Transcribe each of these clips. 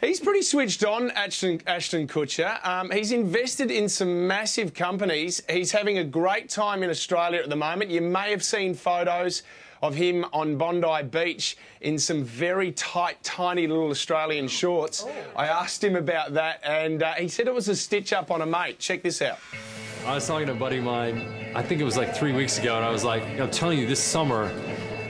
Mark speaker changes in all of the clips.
Speaker 1: He's pretty switched on, Ashton Kutcher. He's invested in some massive companies. He's having a great time in Australia at the moment. You may have seen photos of him on Bondi Beach in some very tight, tiny little Australian shorts. I asked him about that, and he said it was a stitch up on a mate. Check this out.
Speaker 2: I was talking to a buddy of mine, I think it was like 3 weeks ago, and I was like, I'm telling you, this summer,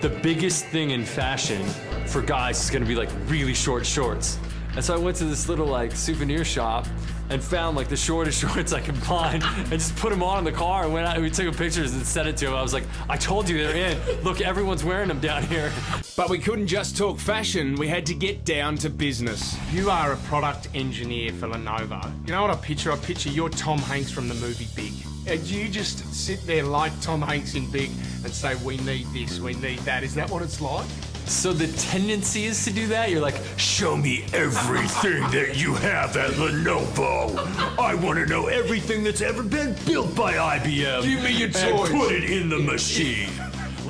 Speaker 2: the biggest thing in fashion for guys is gonna be like really short shorts. And so I went to this little like souvenir shop and found like the shortest shorts I could find and just put them on in the car and went out and we took pictures and sent it to him. I was like, I told you they're in. Look, everyone's wearing them down here.
Speaker 1: But we couldn't just talk fashion, we had to get down to business.
Speaker 3: You are a product engineer for Lenovo. You know what I picture? I picture you're Tom Hanks from the movie Big. And you just sit there like Tom Hanks in Big and say, we need this, we need that. Is that what it's like?
Speaker 2: So the tendency is to do that? You're like, show me everything that you have at Lenovo. I want to know everything that's ever been built by IBM.
Speaker 1: Give me your
Speaker 2: and
Speaker 1: toys.
Speaker 2: put it in the machine.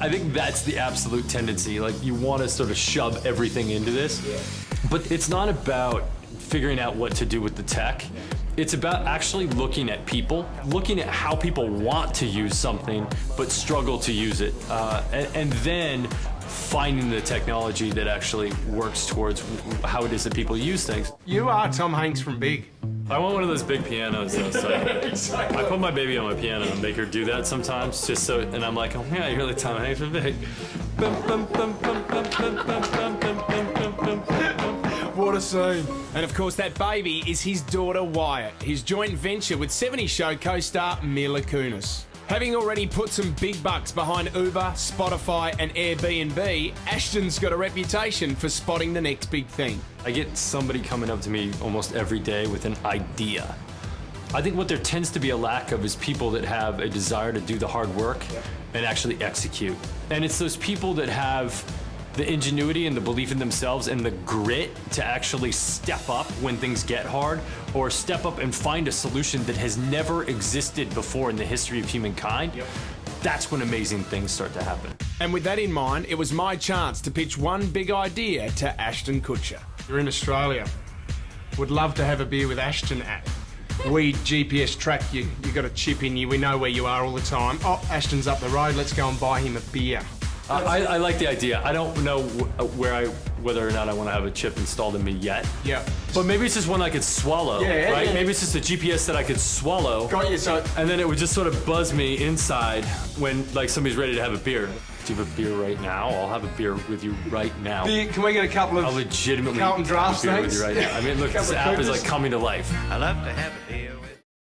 Speaker 2: I think that's the absolute tendency. Like, you want to sort of shove everything into this.
Speaker 1: Yeah.
Speaker 2: But it's not about figuring out what to do with the tech. It's about actually looking at people, looking at how people want to use something but struggle to use it, and then finding the technology that actually works towards how it is that people use things.
Speaker 3: You are Tom Hanks from Big.
Speaker 2: I want one of those big pianos though, so
Speaker 1: Exactly.
Speaker 2: I put my baby on my piano and make her do that sometimes, just so, and I'm like, oh yeah, you're like Tom Hanks from Big.
Speaker 1: What a scene. And of course, that baby is his daughter Wyatt, his joint venture with 70 Show co-star Mila Kunis. Having already put some big bucks behind Uber, Spotify and Airbnb, Ashton's got a reputation for spotting the next big thing.
Speaker 2: I get somebody coming up to me almost every day with an idea. I think what there tends to be a lack of is people that have a desire to do the hard work and actually execute. And it's those people that have the ingenuity and the belief in themselves and the grit to actually step up when things get hard, or step up and find a solution that has never existed before in the history of humankind. That's when amazing things start to happen.
Speaker 1: And with that in mind, it was my chance to pitch one big idea to Ashton Kutcher.
Speaker 3: You're in Australia. Would love to have a beer with Ashton App. We GPS track you. You got a chip in you. We know where you are all the time. Oh, Ashton's up the road. Let's go and buy him a beer.
Speaker 2: I like the idea. I don't know whether or not I want to have a chip installed in me yet.
Speaker 3: Yeah.
Speaker 2: But maybe it's just one I could swallow,
Speaker 3: Yeah,
Speaker 2: right?
Speaker 3: yeah.
Speaker 2: Maybe it's just a GPS that I could swallow.
Speaker 3: Got you, so.
Speaker 2: And then it would just sort of buzz me inside when like somebody's ready to have a beer. Do you have a beer right now? I'll have a beer with you right now.
Speaker 3: Can we get a couple of
Speaker 2: I'll legitimately
Speaker 3: Carlton
Speaker 2: have
Speaker 3: Draft
Speaker 2: a beer with
Speaker 3: Snakes?
Speaker 2: you right now. I mean, look, this
Speaker 3: Couple of
Speaker 2: app is
Speaker 3: cougars?
Speaker 2: like coming to life.
Speaker 4: I love to have a beer with